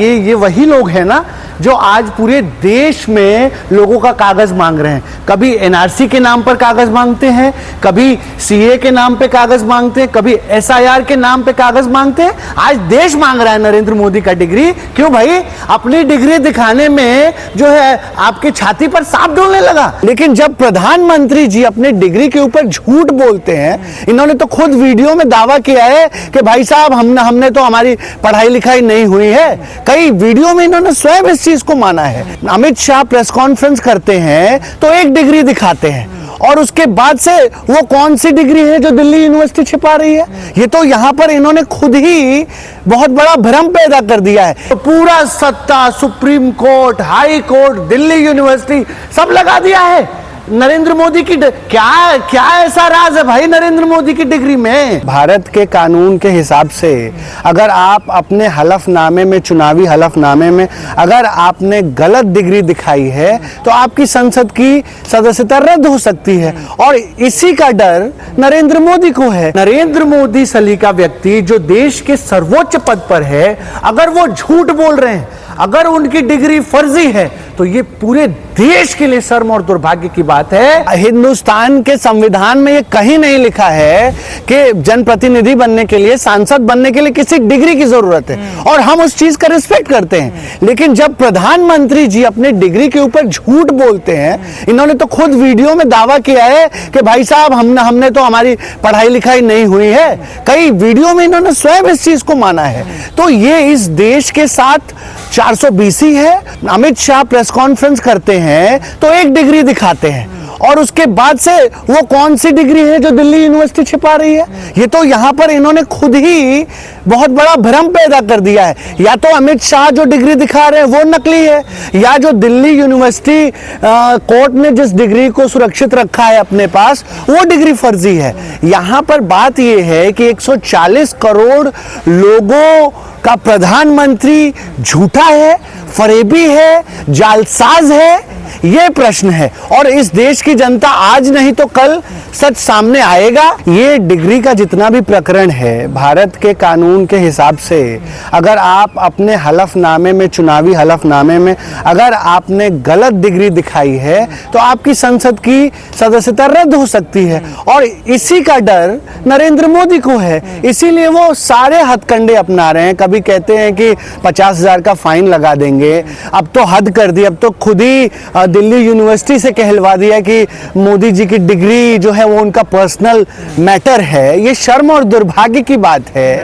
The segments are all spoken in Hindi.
ये वही लोग हैं ना जो आज पूरे देश में लोगों का कागज मांग रहे हैं। कभी एनआरसी के नाम पर कागज मांगते हैं, कभी सीए के नाम पे कागज मांगते हैं, कभी एसआईआर के नाम पे कागज मांगते हैं। आज देश मांग रहा है नरेंद्र मोदी का डिग्री। क्यों भाई? अपनी डिग्री दिखाने में जो है आपके छाती पर सांप डोलने लगा। लेकिन जब प्रधानमंत्री जी अपने डिग्री के ऊपर झूठ बोलते हैं, इन्होंने तो खुद वीडियो में दावा किया है कि भाई साहब हमने तो हमारी पढ़ाई लिखाई नहीं हुई है। कई वीडियो में इन्होंने स्वयं इस चीज को माना है। अमित शाह प्रेस कॉन्फ्रेंस करते हैं तो एक डिग्री दिखाते हैं और उसके बाद से वो कौन सी डिग्री है जो दिल्ली यूनिवर्सिटी छिपा रही है। ये तो यहां पर इन्होंने खुद ही बहुत बड़ा भ्रम पैदा कर दिया है। तो पूरा सत्ता supreme court, high court, Delhi university सब लगा दिया है नरेंद्र मोदी की। क्या ऐसा राज है भाई नरेंद्र मोदी की डिग्री में? भारत के कानून के हिसाब से अगर आप अपने हलफनामे में, चुनावी हलफनामे में अगर आपने गलत डिग्री दिखाई है तो आपकी संसद की सदस्यता रद्द हो सकती है। और इसी का डर नरेंद्र मोदी को है। नरेंद्र मोदी सलीका व्यक्ति जो देश के सर्वोच्च पद पर है, अगर वो झूठ बोल रहे हैं, अगर उनकी डिग्री फर्जी है, तो ये पूरे देश के लिए शर्म और दुर्भाग्य की बात है। हिंदुस्तान के संविधान में ये कहीं नहीं लिखा है कि जनप्रतिनिधि बनने के लिए, सांसद बनने के लिए किसी डिग्री की जरूरत है, और हम उस चीज का रिस्पेक्ट करते हैं। लेकिन जब प्रधानमंत्री जी अपने डिग्री के ऊपर झूठ बोलते हैं, इन्होंने तो खुद वीडियो में दावा किया है कि भाई साहब हमने तो हमारी पढ़ाई लिखाई नहीं हुई है। कई वीडियो में इन्होंने स्वयं इस चीज को माना है। तो ये इस देश के साथ 420 है। अमित शाह प्रेस कॉन्फ्रेंस करते हैं तो एक डिग्री दिखाते हैं और उसके बाद से वो कौन सी डिग्री है जो दिल्ली यूनिवर्सिटी छिपा रही है। ये तो यहां पर इन्होंने खुद ही बहुत बड़ा भ्रम पैदा कर दिया है। या तो अमित शाह जो डिग्री दिखा रहे हैं वो नकली है, या जो दिल्ली यूनिवर्सिटी कोर्ट ने जिस डिग्री को सुरक्षित रखा है अपने पास, वो डिग्री फर्जी है। यहां पर बात यह है कि 140 करोड़ लोगों का प्रधानमंत्री झूठा है, फरेबी है, जालसाज है, ये प्रश्न है। और इस देश की जनता आज नहीं तो कल सच सामने आएगा। ये डिग्री का जितना भी प्रकरण है, भारत के कानून के हिसाब से अगर आप अपने हलफनामे में, चुनावी हलफनामे में अगर आपने गलत डिग्री दिखाई है तो आपकी संसद की सदस्यता रद्द हो सकती है। और इसी का डर नरेंद्र मोदी को है। इसीलिए वो सारे हथकंडे अपना रहे हैं। कभी कहते हैं कि 50,000 का फाइन लगा देंगे, अब तो हद कर दी, अब तो खुद ही दिल्ली यूनिवर्सिटी से कहलवा दिया कि मोदी जी की डिग्री जो है वो उनका पर्सनल मैटर है। ये शर्म और दुर्भाग्य की बात है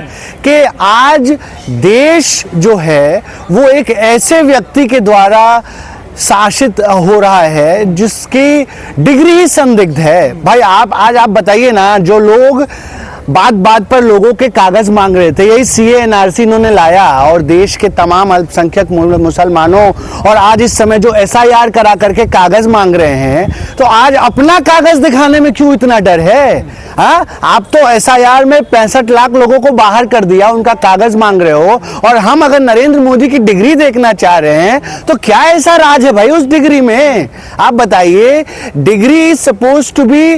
कि आज देश जो है वो एक ऐसे व्यक्ति के द्वारा शासित हो रहा है जिसकी डिग्री ही संदिग्ध है। भाई आज आप बताइए ना, जो लोग बात बात पर लोगों के कागज मांग रहे थे, यही सीए एनआरसी इन्होंने लाया और देश के तमाम अल्पसंख्यक मुसलमानों, और आज इस समय जो एसआईआर करा करके कागज मांग रहे हैं, तो आज अपना कागज दिखाने में क्यों इतना डर है? आप तो एसआईआर में 65 लाख लोगों को बाहर कर दिया, उनका कागज मांग रहे हो, और हम अगर नरेंद्र मोदी की डिग्री देखना चाह रहे हैं तो क्या ऐसा राज है भाई उस डिग्री में? आप बताइए। Degree is suppose to be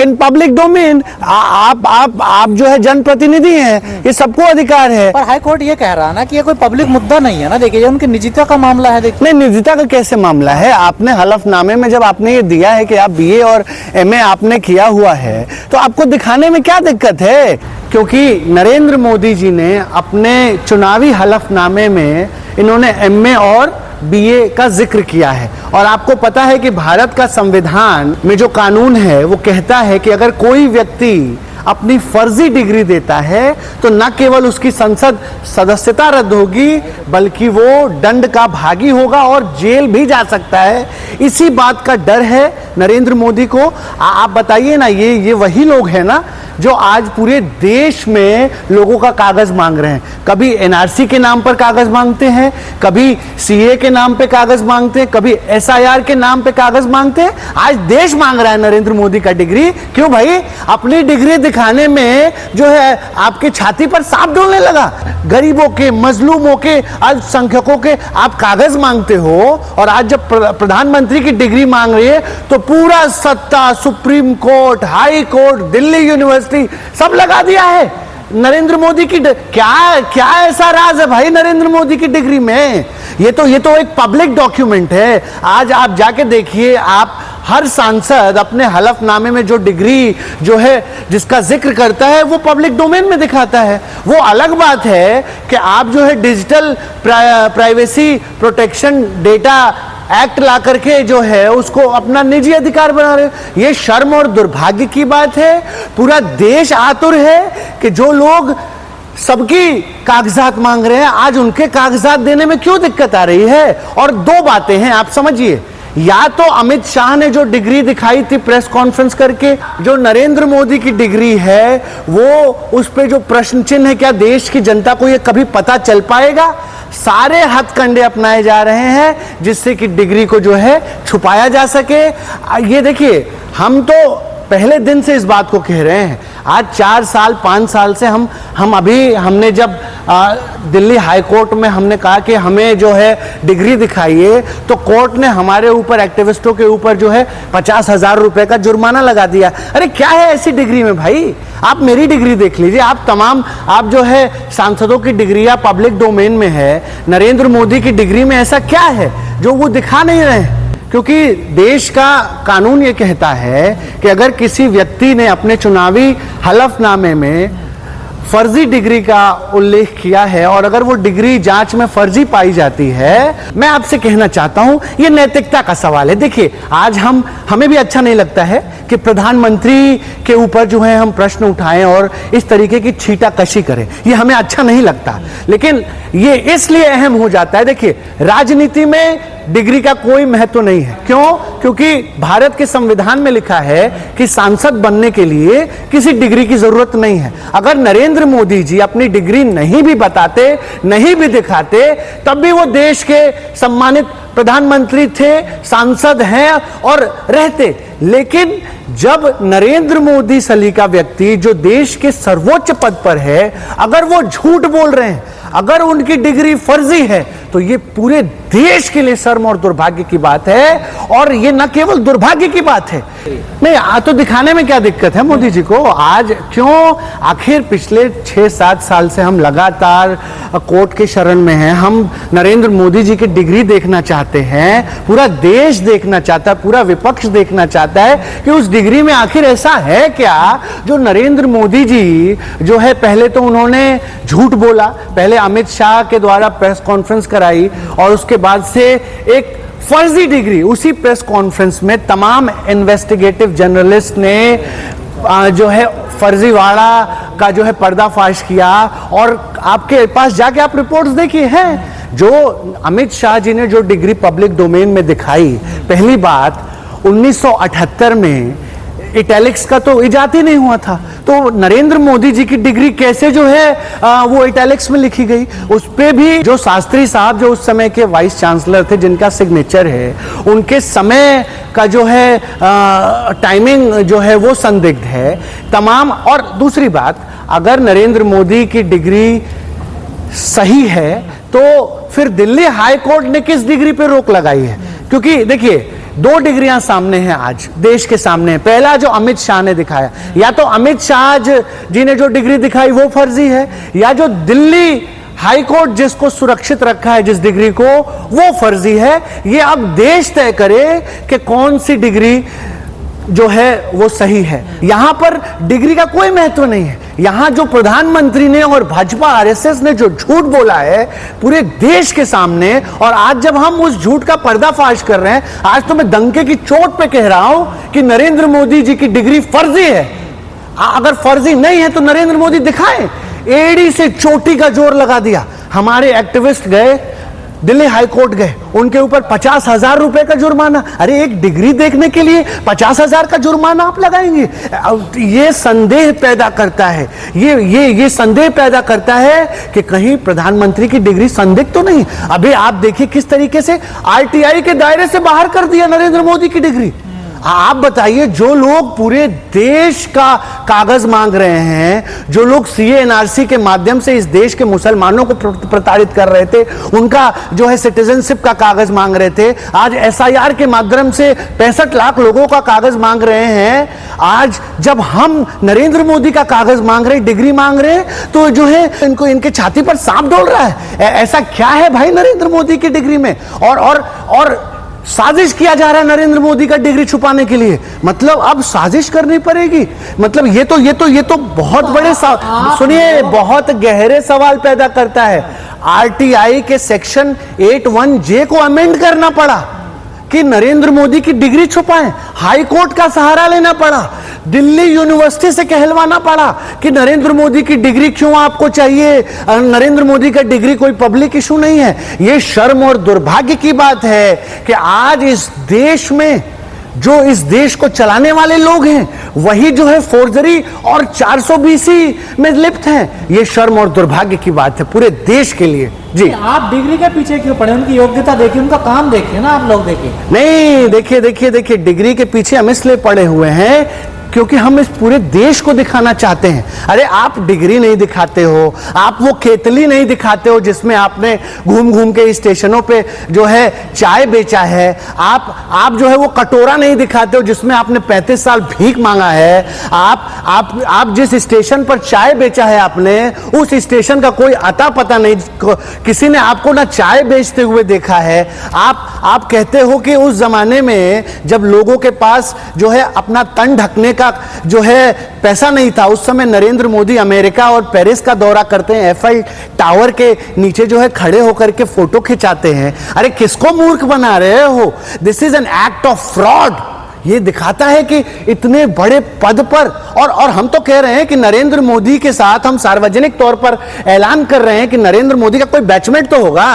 in public domain. आप जो है जनप्रतिनिधि हैं, ये सबको अधिकार है। पर हाई कोर्ट ये कह रहा है ना कि ये कोई पब्लिक मुद्दा नहीं है ना। देखिए, उनकी निजता का मामला है। नहीं, निजता का कैसे मामला है? आपने हलफनामे में जब आपने ये दिया है कि आप बीए और एमए आपने किया हुआ है, तो आपको दिखाने में क्या दिक्कत है? क्योंकि नरेंद्र मोदी जी ने अपने चुनावी हलफनामे में इन्होंने एमए और बीए का जिक्र किया है। और आपको पता है कि भारत का संविधान में जो कानून है वो कहता है कि अगर कोई व्यक्ति अपनी फर्जी डिग्री देता है तो न केवल उसकी संसद सदस्यता रद्द होगी, बल्कि वो दंड का भागी होगा और जेल भी जा सकता है। इसी बात का डर है नरेंद्र मोदी को। आप बताइए ना, ये वही लोग हैं ना जो आज पूरे देश में लोगों का कागज मांग रहे हैं। कभी एनआरसी के नाम पर कागज मांगते हैं, कभी सीए के नाम पे कागज मांगते हैं, कभी एसआईआर के नाम पे कागज मांगते हैं। आज देश मांग रहा है नरेंद्र मोदी का डिग्री। क्यों भाई? अपनी डिग्री दिखाने में जो है आपके छाती पर सांप डोलने लगा। गरीबों के, मजलूमों के, अल्पसंख्यकों के आप कागज मांगते हो, और आज जब प्रधानमंत्री की डिग्री मांग रही है तो पूरा सत्ता supreme court, high court, Delhi university सब लगा दिया है नरेंद्र मोदी की क्या क्या ऐसा राज है भाई नरेंद्र मोदी की डिग्री में? ये तो एक पब्लिक डॉक्यूमेंट है। आज आप जाके देखिए, आप हर सांसद अपने हलफनामे में जो डिग्री जो है जिसका जिक्र करता है वो पब्लिक डोमेन में दिखाता है। वो अलग बात है कि आप जो है digital privacy protection data act ला करके जो है उसको अपना निजी अधिकार बना रहे हो। ये शर्म और दुर्भाग्य की बात है। पूरा देश आतुर है कि जो लोग सबकी कागजात मांग रहे हैं, आज उनके कागजात देने में क्यों दिक्कत आ रही है? और दो बातें हैं, आप समझिए। या तो अमित शाह ने जो डिग्री दिखाई थी प्रेस कॉन्फ्रेंस करके, जो नरेंद्र मोदी की डिग्री है, वो उस पे जो प्रश्न चिन्ह है, क्या देश की जनता को ये कभी पता चल पाएगा? सारे हथकंडे अपनाए जा रहे हैं जिससे कि डिग्री को जो है छुपाया जा सके। ये देखिए, हम तो पहले दिन से इस बात को कह रहे हैं। आज 4 साल 5 साल से हमने जब दिल्ली हाई कोर्ट में हमने कहा कि हमें जो है डिग्री दिखाइए, तो कोर्ट ने हमारे ऊपर, एक्टिविस्टों के ऊपर जो है 50,000 रुपए का जुर्माना लगा दिया। अरे क्या है ऐसी डिग्री में भाई? आप मेरी डिग्री देख लीजिए, आप जो है सांसदों की डिग्री या पब्लिक डोमेन में है। नरेंद्र मोदी की डिग्री में ऐसा क्या है जो वो दिखा नहीं रहे हैं? क्योंकि देश का कानून ये कहता है कि अगर किसी व्यक्ति ने अपने चुनावी हलफनामे में फर्जी डिग्री का उल्लेख किया है और अगर वो डिग्री जांच में फर्जी पाई जाती है, मैं आपसे कहना चाहता हूं, ये नैतिकता का सवाल है। देखिए, आज हमें भी अच्छा नहीं लगता है कि प्रधानमंत्री के ऊपर जो है हम प्रश्न उठाएं और इस तरीके की छीटाकशी करें, ये हमें अच्छा नहीं लगता। लेकिन ये इसलिए अहम हो जाता है। देखिए, राजनीति में डिग्री का कोई महत्व नहीं है। क्यों? क्योंकि भारत के संविधान में लिखा है कि सांसद बनने के लिए किसी डिग्री की जरूरत नहीं है। अगर नरेंद्र मोदी जी अपनी डिग्री नहीं भी बताते, नहीं भी दिखाते, तब भी वो देश के सम्मानित प्रधानमंत्री थे, सांसद हैं और रहते। लेकिन जब नरेंद्र मोदी सलीका व्यक्ति जो देश के सर्वोच्च पद पर है, अगर वो झूठ बोल रहे हैं, अगर उनकी डिग्री फर्जी है, तो ये पूरे देश के लिए शर्म और दुर्भाग्य की बात है। और ये न केवल दुर्भाग्य की बात है, नहीं तो दिखाने में क्या दिक्कत है मोदी जी को? आज क्यों? आखिर पिछले 6-7 साल से हम लगातार कोर्ट के शरण में हैं। हम नरेंद्र मोदी जी की डिग्री देखना चाहते हैं, पूरा देश देखना चाहता है, पूरा विपक्ष देखना चाहता है कि उस डिग्री में आखिर ऐसा है क्या जो नरेंद्र मोदी जी जो है, पहले तो उन्होंने झूठ बोला, पहले अमित शाह के द्वारा प्रेस कॉन्फ्रेंस कराई और उसके बाद से एक फर्जी डिग्री, उसी प्रेस कॉन्फ्रेंस में तमाम इन्वेस्टिगेटिव जर्नलिस्ट ने जो है फर्जीवाड़ा का जो है पर्दाफाश किया। और आपके पास जाके आप रिपोर्ट्स देखिए हैं, जो अमित शाह जी ने जो डिग्री पब्लिक डोमेन में दिखाई, पहली बात 1978 में इटैलिक्स का तो इजाद ही नहीं हुआ था, तो नरेंद्र मोदी जी की डिग्री कैसे जो है वो इटैलिक्स में लिखी गई? उस पे भी जो शास्त्री साहब जो उस समय के वाइस चांसलर थे, जिनका सिग्नेचर है, उनके समय का जो है टाइमिंग जो है वो संदिग्ध है तमाम। और दूसरी बात, अगर नरेंद्र मोदी की डिग्री सही है तो फिर दिल्ली हाई कोर्ट ने किस डिग्री पे रोक लगाई है? क्योंकि देखिए, 2 डिग्रियां सामने हैं आज देश के सामने। पहला जो अमित शाह ने दिखाया, या तो अमित शाह जी ने जो डिग्री दिखाई वो फर्जी है, या जो दिल्ली हाई कोर्ट जिसको सुरक्षित रखा है जिस डिग्री को, वो फर्जी है। ये अब देश तय करे कि कौन सी डिग्री जो है वो सही है। यहां पर डिग्री का कोई महत्व नहीं है। यहां जो प्रधानमंत्री ने और भाजपा आरएसएस ने जो झूठ बोला है पूरे देश के सामने, और आज जब हम उस झूठ का पर्दाफाश कर रहे हैं, आज तो मैं डंके की चोट पे कह रहा हूं कि नरेंद्र मोदी जी की डिग्री फर्जी है। अगर फर्जी नहीं है तो नरेंद्र मोदी दिखाएं। एड़ी से चोटी का जोर लगा दिया। हमारे एक्टिविस्ट गए दिल्ली हाई कोर्ट, गए, उनके ऊपर 50,000 रुपए का जुर्माना। अरे एक डिग्री देखने के लिए 50,000 का जुर्माना आप लगाएंगे? ये संदेह पैदा करता है, ये संदेह पैदा करता है कि कहीं प्रधानमंत्री की डिग्री संदिग्ध तो नहीं। अभी आप देखिए किस तरीके से आरटीआई के दायरे से बाहर कर दिया नरेंद्र मोदी की डिग्री। आप बताइए, जो लोग पूरे देश का कागज मांग रहे हैं, जो लोग सीए एनआरसी के माध्यम से इस देश के मुसलमानों को प्रताड़ित कर रहे थे, उनका जो है सिटीजनशिप का कागज मांग रहे थे, आज एसआईआर के माध्यम से 65 लाख लोगों का कागज मांग रहे हैं। आज जब हम नरेंद्र मोदी का कागज मांग रहे हैं, डिग्री मांग रहे हैं, तो जो है इनको इनके छाती पर सांप डोल रहा है। ऐसा क्या है भाई नरेंद्र मोदी की डिग्री में? और साजिश किया जा रहा है नरेंद्र मोदी का डिग्री छुपाने के लिए। मतलब अब साजिश करनी पड़ेगी। मतलब ये तो बहुत बड़े सुनिए, बहुत गहरे सवाल पैदा करता है। आरटीआई के सेक्शन 81J को अमेंड करना पड़ा कि नरेंद्र मोदी की डिग्री छुपाएं। हाई कोर्ट का सहारा लेना पड़ा, दिल्ली यूनिवर्सिटी से कहलवाना पड़ा कि नरेंद्र मोदी की डिग्री क्यों आपको चाहिए, नरेंद्र मोदी का डिग्री कोई पब्लिक इशू नहीं है। यह शर्म और दुर्भाग्य की बात है कि आज इस देश में जो इस देश को चलाने वाले लोग हैं, वही जो है फोर्जरी और 420 में लिप्त हैं। यह शर्म और दुर्भाग्य की बात है पूरे देश के लिए। जी, आप डिग्री के पीछे क्यों पड़े? उनकी योग्यता देखिए, उनका काम देखिए ना, आप लोग देखिए। नहीं, देखिए, डिग्री के पीछे हम इसलिए पड़े हुए हैं क्योंकि हम इस पूरे देश को दिखाना चाहते हैं। अरे आप डिग्री नहीं दिखाते हो, आप वो केतली नहीं दिखाते हो जिसमें आपने घूम घूम के स्टेशनों पे जो है चाय बेचा है, आप जो है वो कटोरा नहीं दिखाते हो जिसमें आपने 35 साल भीख मांगा है। आप जिस स्टेशन पर चाय बेचा है आपने, उस स्टेशन का कोई अता पता नहीं, किसी ने आपको ना चाय बेचते हुए देखा है। आप कहते हो कि उस जमाने में जब लोगों के पास जो है अपना तन ढकने का जो है पैसा नहीं था, उस समय नरेंद्र मोदी अमेरिका और पेरिस का दौरा करते हैं, एफएल टावर के नीचे जो है खड़े होकर के फोटो खिंचाते हैं। अरे किसको मूर्ख बना रहे हो? This is an act of fraud. ये दिखाता है कि इतने बड़े पद पर, और हम तो कह रहे हैं कि नरेंद्र मोदी के साथ हम सार्वजनिक तौर पर ऐलान कर रहे हैं कि नरेंद्र मोदी का कोई बैचमेट तो होगा।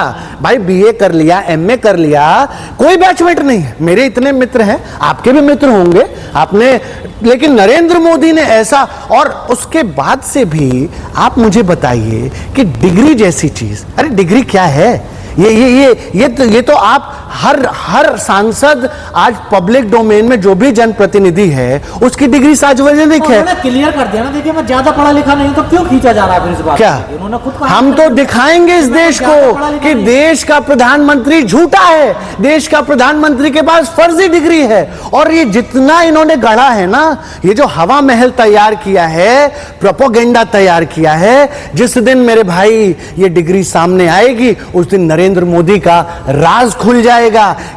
भाई बीए कर लिया, एमए कर लिया, कोई बैचमेट नहीं है। मेरे इतने मित्र हैं, आपके भी मित्र होंगे, आपने, लेकिन नरेंद्र मोदी ने ऐसा, और उसके बाद से भी आप मुझे बताइए कि डिग्री जैसी चीज, अरे डिग्री क्या है? ये तो आप हर सांसद आज पब्लिक डोमेन में जो भी जनप्रतिनिधि है उसकी डिग्री सार्वजनिक है। उन्होंने क्लियर कर दिया ना, देखिए मैं ज्यादा पढ़ा लिखा नहीं हूं, तो क्यों खींचा जा रहा है इस बात? क्या उन्होंने खुद कहा, हम तो दिखाएंगे इस देश को कि देश का प्रधानमंत्री झूठा है, देश का प्रधानमंत्री के पास फर्जी डिग्री है। और ये जितना इन्होंने गढ़ा है ना, ये जो हवा महल तैयार किया है, प्रोपोगेंडा तैयार किया है, जिस दिन मेरे भाई ये डिग्री सामने आएगी उस दिन नरेंद्र मोदी का राज खुल जाएगा।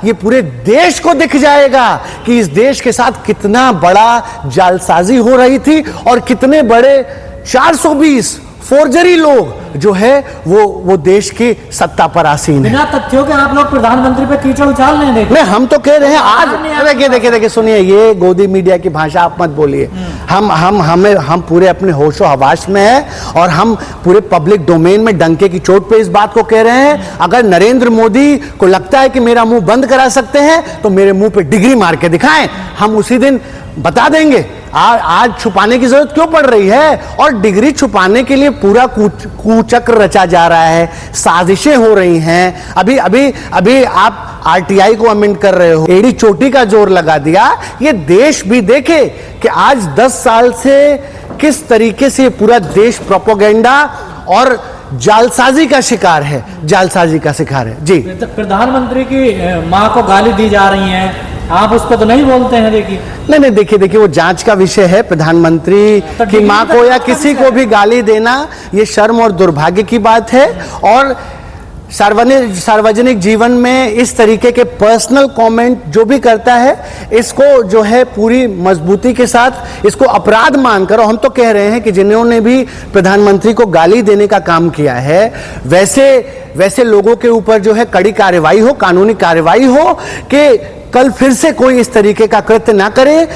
ये पूरे देश को दिख जाएगा कि इस देश के साथ कितना बड़ा जालसाजी हो रही थी और कितने बड़े 420 फोर्जरी लोग जो है वो देश की सत्ता पर आसीन है। बिना तथ्यों के आप लोग प्रधानमंत्री पे कीचड़ उछाल नहीं देते। नहीं, हम तो कह रहे हैं आज देखिए सुनिए, ये गोदी मीडिया की भाषा आप मत बोलिए। हम पूरे अपने होशो हवास में है और हम पूरे पब्लिक डोमेन में डंके की चोट पे इस बात को कह रहे हैं। अगर नरेंद्र मोदी को लगता है कि मेरा मुंह बंद करा सकते हैं तो मेरे मुंह पे डिग्री मार के दिखाएं, हम उसी दिन बता देंगे। आज छुपाने की जरूरत क्यों पड़ रही है? और डिग्री छुपाने के लिए पूरा कुचक्र रचा जा रहा है, साजिशें हो रही हैं। अभी आप आरटीआई को अमेंड कर रहे हो, एड़ी चोटी का जोर लगा दिया। ये देश भी देखे कि आज 10 साल से किस तरीके से पूरा देश प्रोपोगेंडा और जालसाजी का शिकार है, जालसाजी का शिकार है। जी, प्रधानमंत्री की मां को गाली दी जा रही है, आप उस पर तो नहीं बोलते हैं? देखिए नहीं, देखिए वो जांच का विषय है। प्रधानमंत्री की मां को या किसी को भी गाली देना ये शर्म और दुर्भाग्य की बात है। और सार्वजनिक जीवन में इस तरीके के पर्सनल कमेंट जो भी करता है, इसको जो है पूरी मजबूती के साथ इसको अपराध मानकर, और हम तो कह रहे हैं कि जिन्होंने भी प्रधानमंत्री को गाली देने का काम किया है, वैसे लोगों के ऊपर जो है कड़ी कार्रवाई हो, कानूनी कार्रवाई हो कि कल फिर से कोई इस तरीके का कृत्य ना करे।